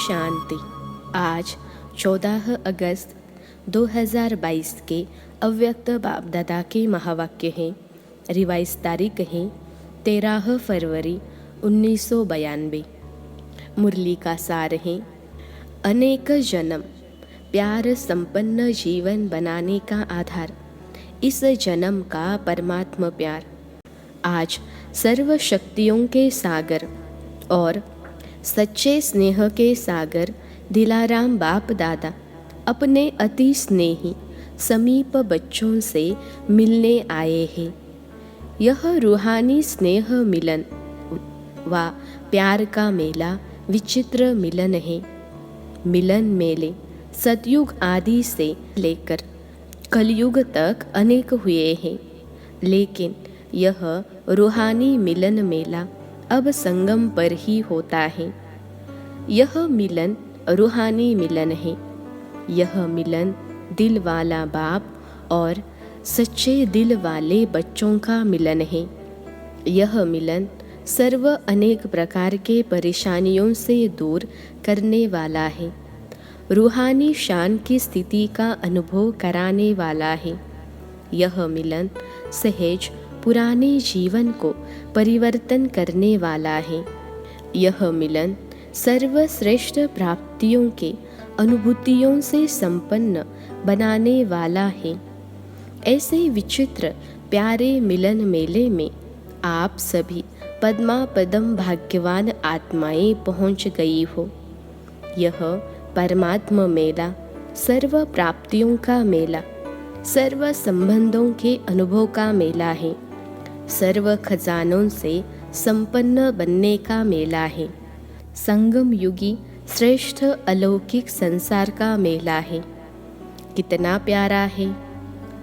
शांति। आज 14 अगस्त 2022 के अव्यक्त बाप दादा के महावाक्य हैं। रिवाइज तारीख है 13 फरवरी 1992। मुरली का सार है, अनेक जन्म प्यार संपन्न जीवन बनाने का आधार, इस जन्म का परमात्मा प्यार। आज सर्व शक्तियों के सागर और सच्चे स्नेह के सागर दिलाराम बाप दादा अपने अति स्नेही समीप बच्चों से मिलने आए हैं। यह रूहानी स्नेह मिलन व प्यार का मेला विचित्र मिलन है। मिलन मेले सतयुग आदि से लेकर कलयुग तक अनेक हुए हैं, लेकिन यह रूहानी मिलन मेला अब संगम पर ही होता है। यह मिलन रूहानी मिलन है। यह मिलन दिल वाला बाप और सच्चे दिल वाले बच्चों का मिलन है। यह मिलन सर्व अनेक प्रकार के परेशानियों से दूर करने वाला है। रूहानी शान की स्थिति का अनुभव कराने वाला है। यह मिलन सहज पुराने जीवन को परिवर्तन करने वाला है। यह मिलन सर्वश्रेष्ठ प्राप्तियों के अनुभूतियों से संपन्न बनाने वाला है। ऐसे विचित्र प्यारे मिलन मेले में आप सभी पद्मा पदम भाग्यवान आत्माएं पहुंच गई हो। यह परमात्मा मेला सर्व प्राप्तियों का मेला, सर्व संबंधों के अनुभव का मेला है, सर्व खजानों से संपन्न बनने का मेला है, संगम युगी श्रेष्ठ अलौकिक संसार का मेला है। कितना प्यारा है।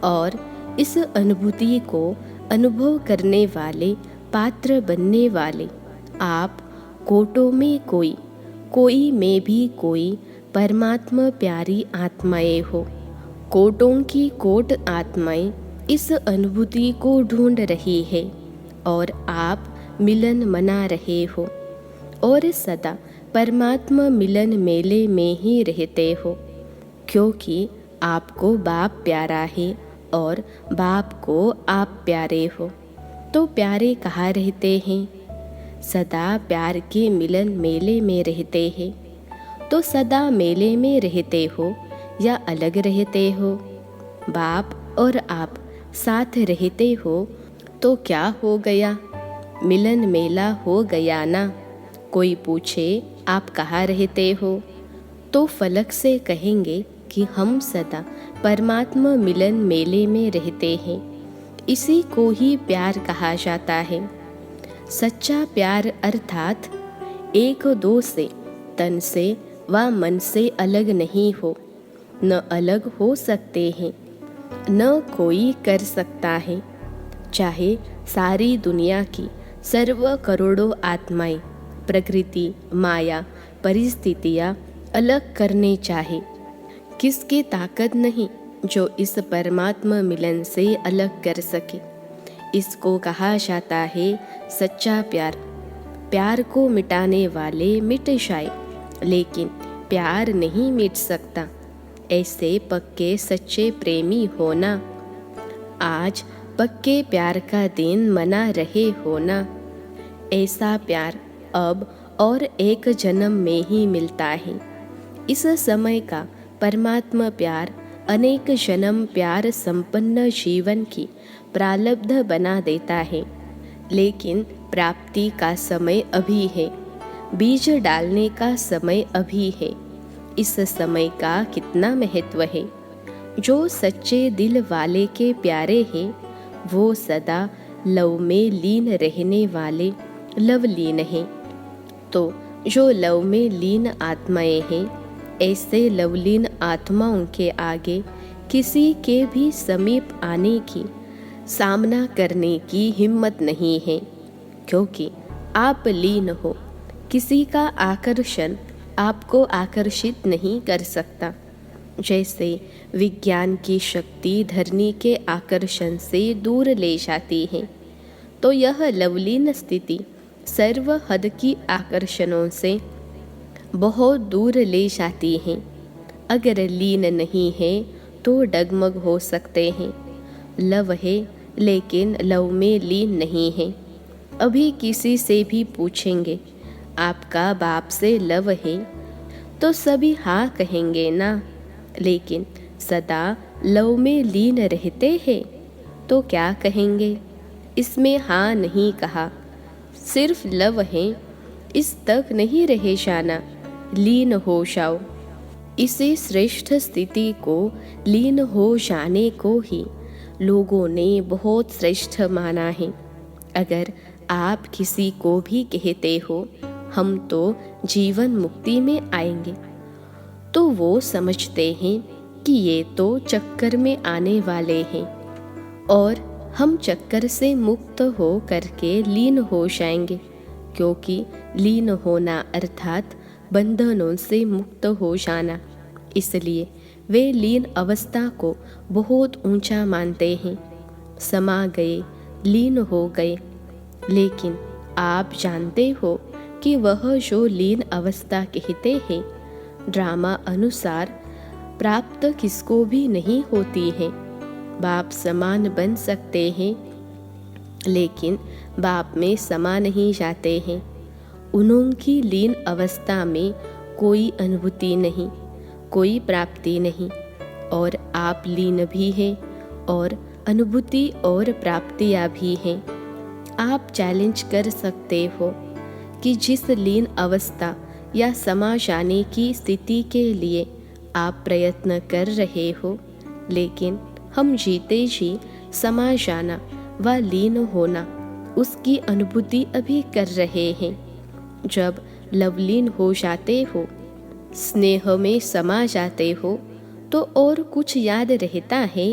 और इस अनुभूति को अनुभव करने वाले, पात्र बनने वाले आप कोटों में कोई, कोई में भी कोई परमात्मा प्यारी आत्माएं हो। कोटों की कोट आत्माएं इस अनुभूति को ढूंढ रही है और आप मिलन मना रहे हो और सदा परमात्मा मिलन मेले में ही रहते हो, क्योंकि आपको बाप प्यारा है और बाप को आप प्यारे हो। तो प्यारे कहाँ रहते हैं? सदा प्यार के मिलन मेले में रहते हैं। तो सदा मेले में रहते हो या अलग रहते हो? बाप और आप साथ रहते हो तो क्या हो गया? मिलन मेला हो गया ना। कोई पूछे आप कहाँ रहते हो तो फलक से कहेंगे कि हम सदा परमात्मा मिलन मेले में रहते हैं। इसी को ही प्यार कहा जाता है। सच्चा प्यार अर्थात एक दो से, तन से व मन से अलग नहीं हो, न अलग हो सकते हैं, न कोई कर सकता है। चाहे सारी दुनिया की सर्व करोड़ों आत्माएं, प्रकृति, माया, परिस्थितियां अलग करने चाहे, किसकी ताकत नहीं जो इस परमात्मा मिलन से अलग कर सके। इसको कहा जाता है सच्चा प्यार। प्यार को मिटाने वाले मिट जाए, लेकिन प्यार नहीं मिट सकता। ऐसे पक्के सच्चे प्रेमी होना। आज पक्के प्यार का दिन मना रहे होना। ऐसा प्यार अब और एक जन्म में ही मिलता है। इस समय का परमात्मा प्यार अनेक जन्म प्यार संपन्न जीवन की प्रारब्ध बना देता है, लेकिन प्राप्ति का समय अभी है। बीज डालने का समय अभी है। इस समय का कितना महत्व है। जो सच्चे दिल वाले के प्यारे हैं वो सदा लव में लीन रहने वाले लवलीन हैं। तो जो लव में लीन आत्माएं हैं, ऐसे लवलीन आत्माओं के आगे किसी के भी समीप आने की, सामना करने की हिम्मत नहीं है, क्योंकि आप लीन हो। किसी का आकर्षण आपको आकर्षित नहीं कर सकता। जैसे विज्ञान की शक्ति धरनी के आकर्षण से दूर ले जाती है, तो यह लवलीन स्थिति सर्व हद की आकर्षणों से बहुत दूर ले जाती हैं। अगर लीन नहीं है तो डगमग हो सकते हैं। लव है लेकिन लव में लीन नहीं है। अभी किसी से भी पूछेंगे आपका बाप से लव है तो सभी हाँ कहेंगे ना, लेकिन सदा लव में लीन रहते हैं तो क्या कहेंगे? इसमें हाँ नहीं कहा, सिर्फ लव है, इस तक नहीं रहे जाना, लीन हो जाओ। इसी श्रेष्ठ स्थिति को, लीन हो जाने को ही लोगों ने बहुत श्रेष्ठ माना है। अगर आप किसी को भी कहते हो हम तो जीवन मुक्ति में आएंगे, तो वो समझते हैं कि ये तो चक्कर में आने वाले हैं और हम चक्कर से मुक्त हो करके लीन हो जाएंगे, क्योंकि लीन होना अर्थात बंधनों से मुक्त हो जाना। इसलिए वे लीन अवस्था को बहुत ऊंचा मानते हैं। समा गए, लीन हो गए। लेकिन आप जानते हो कि वह जो लीन अवस्था कहते हैं, ड्रामा अनुसार प्राप्त किसको भी नहीं होती है। बाप समान बन सकते हैं लेकिन बाप में समा नहीं जाते हैं। उनकी लीन अवस्था में कोई अनुभूति नहीं, कोई प्राप्ति नहीं, और आप लीन भी हैं और अनुभूति और प्राप्तियाँ भी हैं। आप चैलेंज कर सकते हो कि जिस लीन अवस्था या समा जाने की स्थिति के लिए आप प्रयत्न कर रहे हो, लेकिन हम जीते जी समा जाना व लीन होना उसकी अनुभूति अभी कर रहे हैं। जब लवलीन हो जाते हो, स्नेह में समा जाते हो, तो और कुछ याद रहता है?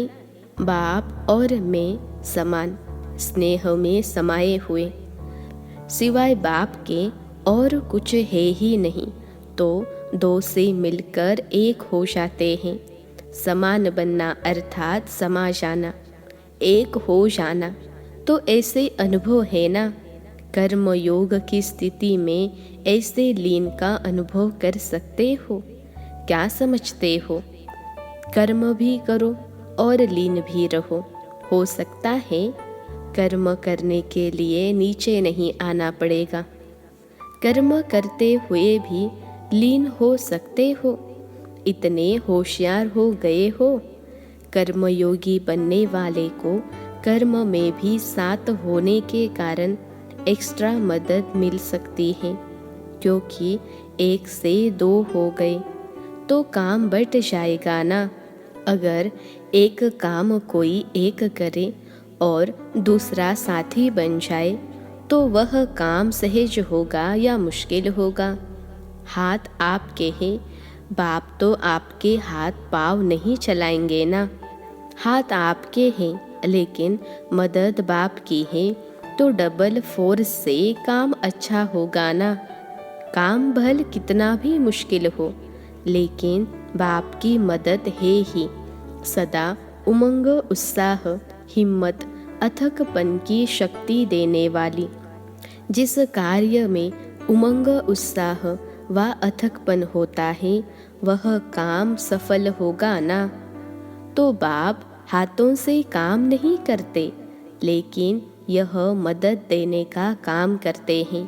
बाप और मैं समान स्नेह में समाये हुए, सिवाय बाप के और कुछ है ही नहीं, तो दो से मिलकर एक हो जाते हैं। समान बनना अर्थात समा जाना, एक हो जाना, तो ऐसे अनुभव है ना। कर्म योग की स्थिति में ऐसे लीन का अनुभव कर सकते हो? क्या समझते हो? कर्म भी करो और लीन भी रहो। हो सकता है कर्म करने के लिए नीचे नहीं आना पड़ेगा। कर्म करते हुए भी लीन हो सकते हो। इतने होशियार हो गए हो। कर्मयोगी बनने वाले को कर्म में भी साथ होने के कारण एक्स्ट्रा मदद मिल सकती है, क्योंकि एक से दो हो गए तो काम बट जाएगा ना। अगर एक काम कोई एक करे और दूसरा साथी बन जाए तो वह काम सहज होगा या मुश्किल होगा? हाथ आपके हैं, बाप तो आपके हाथ पाँव नहीं चलाएंगे ना। हाथ आपके हैं लेकिन मदद बाप की है, तो डबल फोर्स से काम अच्छा होगा ना। काम भल कितना भी मुश्किल हो, लेकिन बाप की मदद है ही। सदा उमंग, उत्साह, हिम्मत, अथकपन की शक्ति देने वाली। जिस कार्य में उमंग, उत्साह व अथकपन होता है वह काम सफल होगा ना। तो बाप हाथों से काम नहीं करते, लेकिन यह मदद देने का काम करते हैं।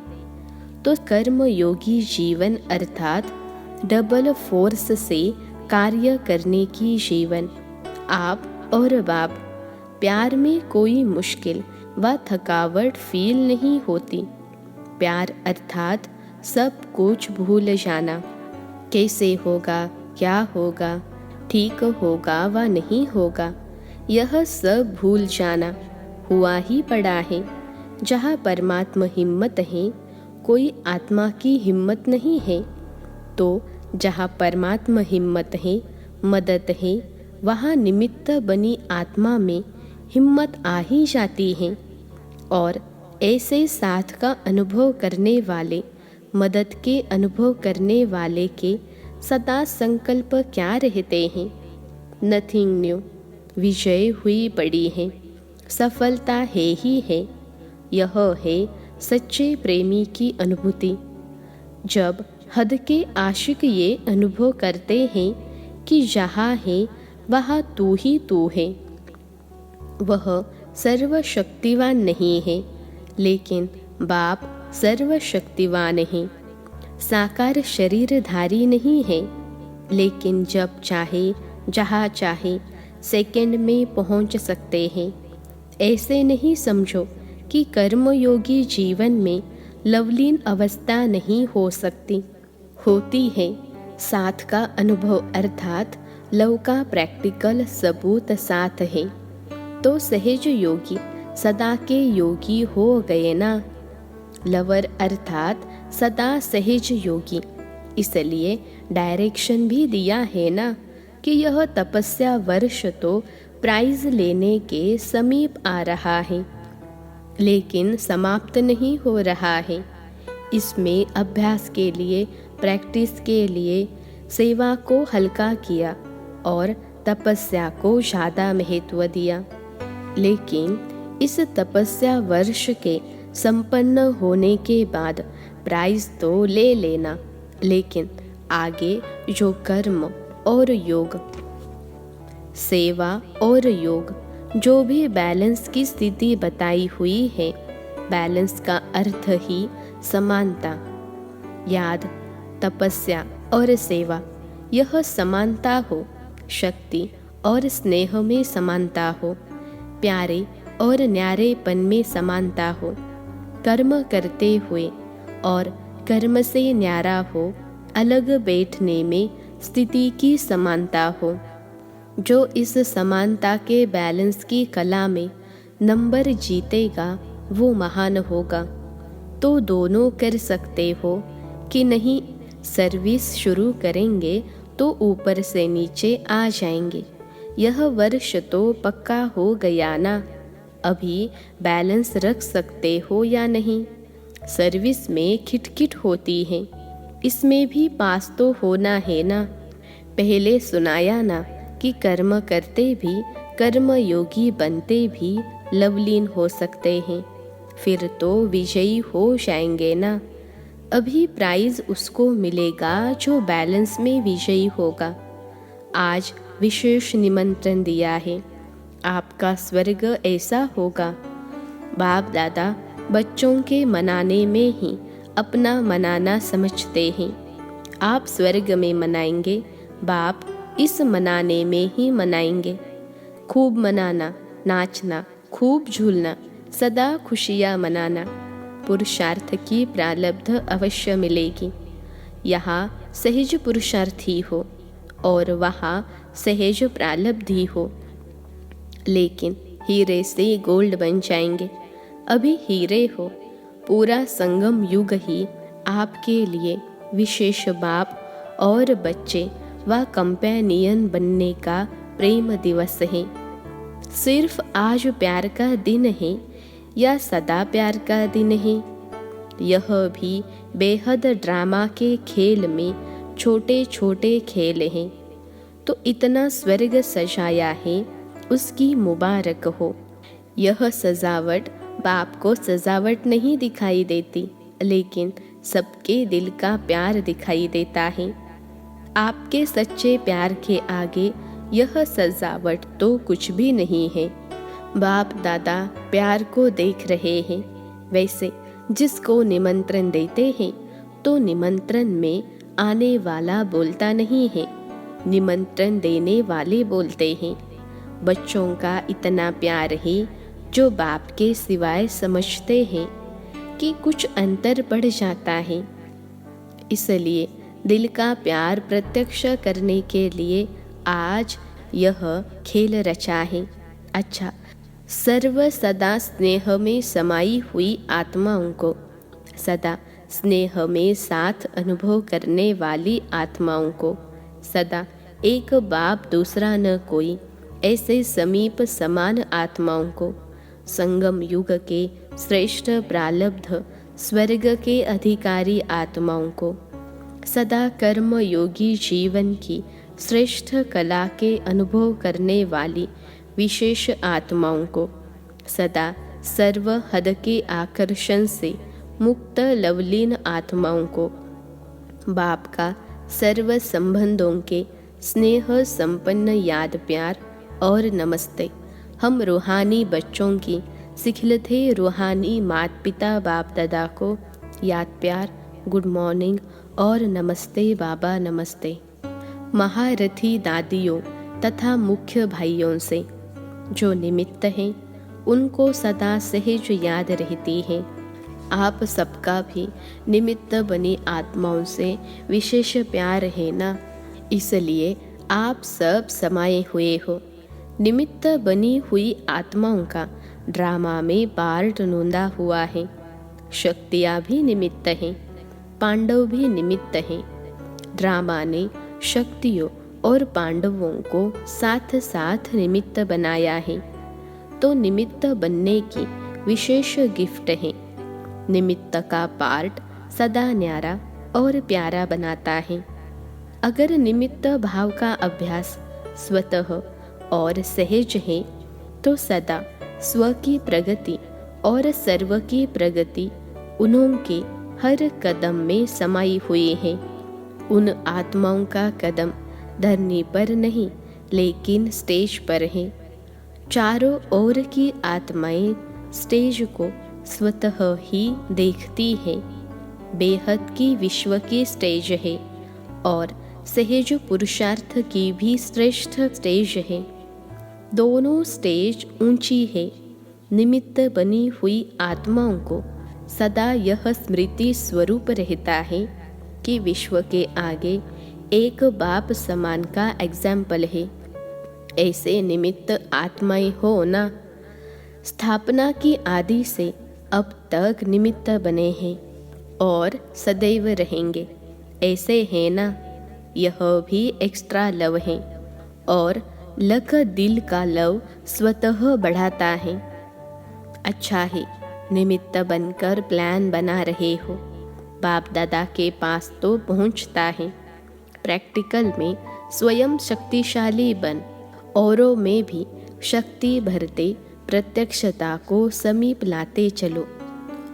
तो कर्म योगी जीवन अर्थात डबल फोर्स से कार्य करने की जीवन। आप और बाप, प्यार में कोई मुश्किल व थकावट फील नहीं होती। प्यार अर्थात सब कुछ भूल जाना। कैसे होगा, क्या होगा, ठीक होगा व नहीं होगा, यह सब भूल जाना। हुआ ही पड़ा है। जहाँ परमात्मा हिम्मत है, कोई आत्मा की हिम्मत नहीं है। तो जहाँ परमात्मा हिम्मत है, मदद है, वहाँ निमित्त बनी आत्मा में हिम्मत आ ही जाती है। और ऐसे साथ का अनुभव करने वाले, मदद के अनुभव करने वाले के सदा संकल्प क्या रहते हैं? Nothing new. विजय हुई पड़ी है, सफलता है ही है। यह है सच्चे प्रेमी की अनुभूति। जब हद के आशिक ये अनुभव करते हैं कि जहाँ है वहाँ तू ही तू है। वह सर्वशक्तिवान नहीं है, लेकिन बाप सर्वशक्तिवान है। साकार शरीरधारी नहीं है, लेकिन जब चाहे जहाँ चाहे सेकंड में पहुँच सकते हैं। ऐसे नहीं समझो कि कर्मयोगी जीवन में लवलीन अवस्था नहीं हो सकती, होती है। साथ का अनुभव अर्थात लव का प्रैक्टिकल सबूत साथ है। तो सहज योगी सदा के योगी हो गए ना। लवर अर्थात सदा सहज योगी। इसलिए डायरेक्शन भी दिया है ना कि यह तपस्या वर्ष तो प्राइज लेने के समीप आ रहा है, लेकिन समाप्त नहीं हो रहा है। इसमें अभ्यास के लिए, प्रैक्टिस के लिए सेवा को हल्का किया और तपस्या को ज़्यादा महत्व दिया। लेकिन इस तपस्या वर्ष के संपन्न होने के बाद प्राइज तो ले लेना, लेकिन आगे जो कर्म और योग, सेवा और योग, जो भी बैलेंस की स्थिति बताई हुई है, बैलेंस का अर्थ ही समानता। याद, तपस्या और सेवा यह समानता हो, शक्ति और स्नेह में समानता हो, प्यारे और न्यारेपन में समानता हो, कर्म करते हुए और कर्म से न्यारा हो, अलग बैठने में स्थिति की समानता हो। जो इस समानता के बैलेंस की कला में नंबर जीतेगा वो महान होगा। तो दोनों कर सकते हो कि नहीं, सर्विस शुरू करेंगे तो ऊपर से नीचे आ जाएंगे। यह वर्ष तो पक्का हो गया ना, अभी बैलेंस रख सकते हो या नहीं। सर्विस में खिटखिट होती है, इसमें भी पास तो होना है ना। पहले सुनाया ना कि कर्म करते भी, कर्म योगी बनते भी लवलीन हो सकते हैं, फिर तो विजयी हो जाएंगे ना। अभी प्राइज उसको मिलेगा जो बैलेंस में विजयी होगा। आज विशेष निमंत्रण दिया है, आपका स्वर्ग ऐसा होगा। बाप दादा बच्चों के मनाने में ही अपना मनाना समझते हैं। आप स्वर्ग में मनाएंगे, बाप इस मनाने में ही मनाएंगे। खूब मनाना, नाचना, खूब झूलना, सदा खुशियाँ मनाना। पुरुषार्थ की प्रारब्ध अवश्य मिलेगी। यहाँ सहज पुरुषार्थी हो और वहाँ सहज प्रारब्धी हो, लेकिन हीरे से गोल्ड बन जाएंगे। अभी हीरे हो। पूरा संगम युग ही आपके लिए विशेष बाप और बच्चे व कंपेनियन बनने का प्रेम दिवस है। सिर्फ आज प्यार का दिन है या सदा प्यार का दिन है? यह भी बेहद ड्रामा के खेल में छोटे छोटे खेल हैं। तो इतना स्वर्ग सजाया है, उसकी मुबारक हो। यह सजावट बाप को सजावट नहीं दिखाई देती, लेकिन सबके दिल का प्यार दिखाई देता है। आपके सच्चे प्यार के आगे यह सजावट तो कुछ भी नहीं है। बाप दादा प्यार को देख रहे हैं। वैसे जिसको निमंत्रण देते हैं तो निमंत्रण में आने वाला बोलता नहीं है, निमंत्रण देने वाले बोलते हैं। बच्चों का इतना प्यार है जो बाप के सिवाय समझते हैं कि कुछ अंतर पड़ जाता है। इसलिए दिल का प्यार प्रत्यक्ष करने के लिए आज यह खेल रचा है। अच्छा, सर्व सदा स्नेह में समाई हुई आत्माओं को, सदा स्नेह में साथ अनुभव करने वाली आत्माओं को, सदा एक बाप दूसरा न कोई, ऐसे समीप समान आत्माओं को, संगम युग के श्रेष्ठ प्रारब्ध स्वर्ग के अधिकारी आत्माओं को, सदा कर्म योगी जीवन की श्रेष्ठ कला के अनुभव करने वाली विशेष आत्माओं को, सदा सर्व हद के आकर्षण से मुक्त लवलीन आत्माओं को, बाप का सर्व संबंधों के स्नेह संपन्न याद प्यार और नमस्ते। हम रूहानी बच्चों की सिखलते रूहानी माता पिता बाप दादा को याद प्यार, गुड मॉर्निंग और नमस्ते बाबा नमस्ते। महारथी दादियों तथा मुख्य भाइयों से जो निमित्त हैं उनको सदा सहज याद रहती है। आप सबका भी निमित्त बनी आत्माओं से विशेष प्यार है ना, इसलिए आप सब समाये हुए हो। निमित्त बनी हुई आत्माओं का ड्रामा में पार्ट नोंदा हुआ है। शक्तियाँ भी निमित्त हैं, पांडव भी निमित्त हैं। ड्रामा ने शक्तियों और पांडवों को साथ साथ निमित्त बनाया है, तो निमित्त बनने की विशेष गिफ्ट है। निमित्त का पार्ट सदा न्यारा और प्यारा बनाता है। अगर निमित्त भाव का अभ्यास स्वतः और सहज है तो सदा स्व की प्रगति और सर्व की प्रगति उनके हर कदम में समाई हुई है। उन आत्माओं का कदम धरनी पर नहीं लेकिन स्टेज पर है। चारों ओर की आत्माएं स्टेज को स्वतः ही देखती है। बेहद की विश्व की स्टेज है और सहज पुरुषार्थ की भी श्रेष्ठ स्टेज है। दोनों स्टेज ऊंची है। निमित्त बनी हुई आत्माओं को सदा यह स्मृति स्वरूप रहता है कि विश्व के आगे एक बाप समान का एग्जाम्पल है। ऐसे निमित्त आत्माएं हो ना। स्थापना की आदि से अब तक निमित्त बने हैं और सदैव रहेंगे। ऐसे है ना। यह भी एक्स्ट्रा लव है और लख दिल का लव स्वतः बढ़ाता है। अच्छा है निमित्त बनकर प्लान बना रहे हो। बाप दादा के पास तो पहुंचता है। प्रैक्टिकल में स्वयं शक्तिशाली बन औरों में भी शक्ति भरते प्रत्यक्षता को समीप लाते चलो।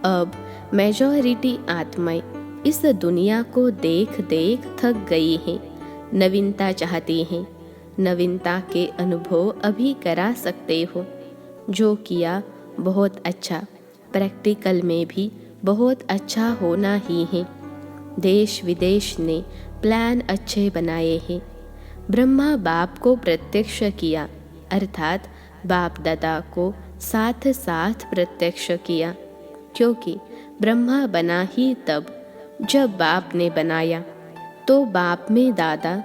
अब मेजॉरिटी आत्माएं इस दुनिया को देख देख थक गई हैं। नवीनता चाहती हैं। नवीनता के अनुभव अभी करा सकते हो। जो किया बहुत अच्छा, प्रैक्टिकल में भी बहुत अच्छा होना ही है। देश विदेश ने प्लान अच्छे बनाए हैं। ब्रह्मा बाप को प्रत्यक्ष किया, अर्थात बाप दादा को साथ साथ प्रत्यक्ष किया, क्योंकि ब्रह्मा बना ही तब जब बाप ने बनाया। तो बाप में दादा,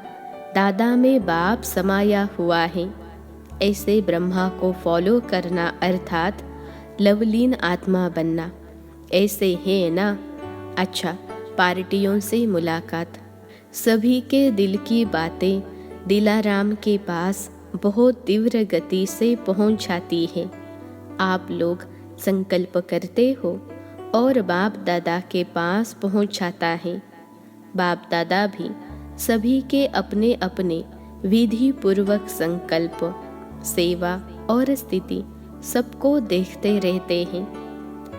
दादा में बाप समाया हुआ है। ऐसे ब्रह्मा को फॉलो करना अर्थात लवलीन आत्मा बनना। ऐसे है ना। अच्छा, पार्टियों से मुलाकात। सभी के दिल की बातें दिलाराम के पास बहुत तीव्र गति से पहुंच जाती है। आप लोग संकल्प करते हो और बाप दादा के पास पहुंच जाता है। बाप दादा भी सभी के अपने अपने विधि पूर्वक संकल्प, सेवा और स्थिति सबको देखते रहते हैं।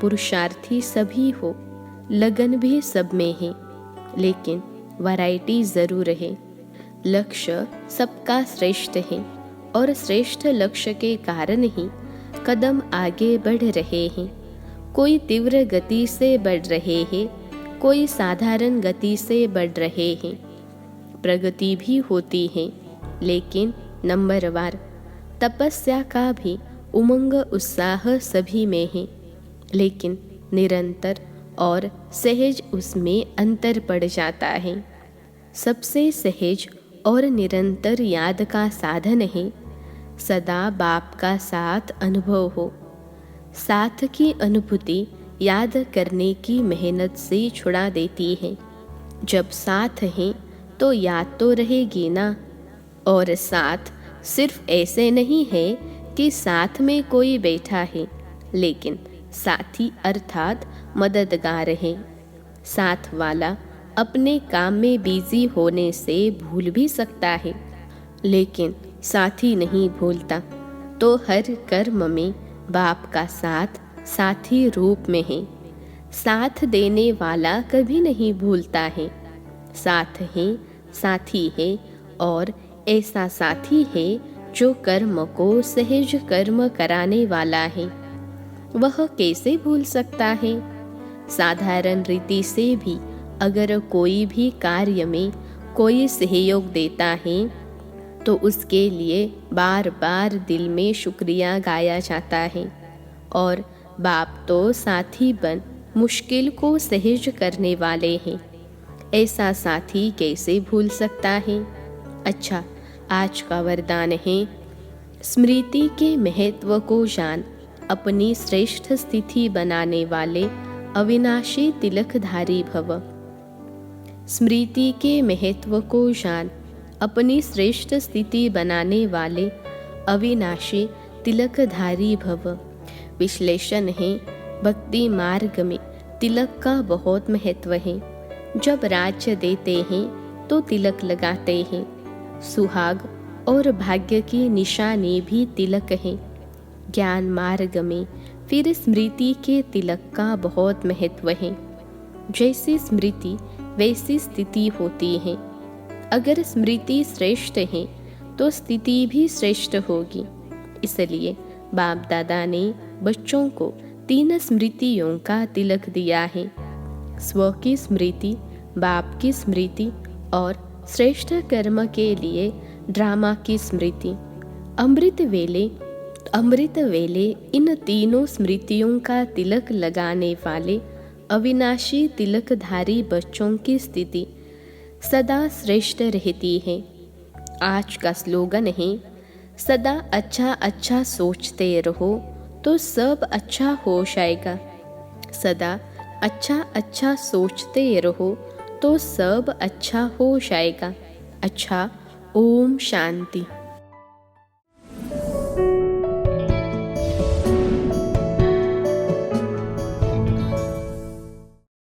पुरुषार्थी सभी हो, लगन भी सब में है, लेकिन वैरायटी जरूर है। लक्ष्य सबका श्रेष्ठ है और श्रेष्ठ लक्ष्य के कारण ही कदम आगे बढ़ रहे हैं। कोई तीव्र गति से बढ़ रहे हैं, कोई साधारण गति से बढ़ रहे हैं। प्रगति भी होती है, लेकिन नंबरवार। तपस्या का भी उमंग उत्साह सभी में है, लेकिन निरंतर और सहज उसमें अंतर पड़ जाता है। सबसे सहज और निरंतर याद का साधन है सदा बाप का साथ अनुभव हो। साथ की अनुभूति याद करने की मेहनत से छुड़ा देती है। जब साथ है तो याद तो रहेगी ना। और साथ सिर्फ ऐसे नहीं है कि साथ में कोई बैठा है, लेकिन साथी अर्थात मददगार है। साथ वाला अपने काम में बिजी होने से भूल भी सकता है, लेकिन साथी नहीं भूलता। तो हर कर्म में बाप का साथ साथी रूप में है। साथ देने वाला कभी नहीं भूलता है। साथ है, साथी है और ऐसा साथी है जो कर्म को सहज कर्म कराने वाला है। वह कैसे भूल सकता है? साधारण रीति से भी अगर कोई भी कार्य में कोई सहयोग देता है तो उसके लिए बार बार दिल में शुक्रिया गाया जाता है। और बाप तो साथी बन मुश्किल को सहज करने वाले हैं। ऐसा साथी कैसे भूल सकता है? अच्छा, आज का वरदान है, स्मृति के महत्व को जान, अपनी श्रेष्ठ स्थिति बनाने वाले अविनाशी तिलकधारी भव। स्मृति के महत्व को जान, अपनी श्रेष्ठ स्थिति बनाने वाले अविनाशी तिलकधारी भव। विश्लेषण है, भक्ति मार्ग में तिलक का बहुत महत्व है। जब राज्य देते हैं तो तिलक लगाते हैं। सुहाग और भाग्य की निशानी भी तिलक है। ज्ञान मार्ग में फिर स्मृति के तिलक का बहुत महत्व है। जैसी स्मृति वैसी स्थिति होती है। अगर स्मृति श्रेष्ठ है तो स्थिति भी श्रेष्ठ होगी। इसलिए बाप दादा ने बच्चों को 3 स्मृतियों का तिलक दिया है। स्व की स्मृति, बाप की स्मृति और श्रेष्ठ कर्म के लिए ड्रामा की स्मृति। अमृत वेले इन तीनों स्मृतियों का तिलक लगाने वाले अविनाशी तिलकधारी बच्चों की स्थिति सदा श्रेष्ठ रहती है। आज का स्लोगन है, सदा अच्छा अच्छा सोचते रहो तो सब अच्छा हो जाएगा। सदा अच्छा अच्छा सोचते रहो तो सब अच्छा हो जाएगा। अच्छा, ओम शांति।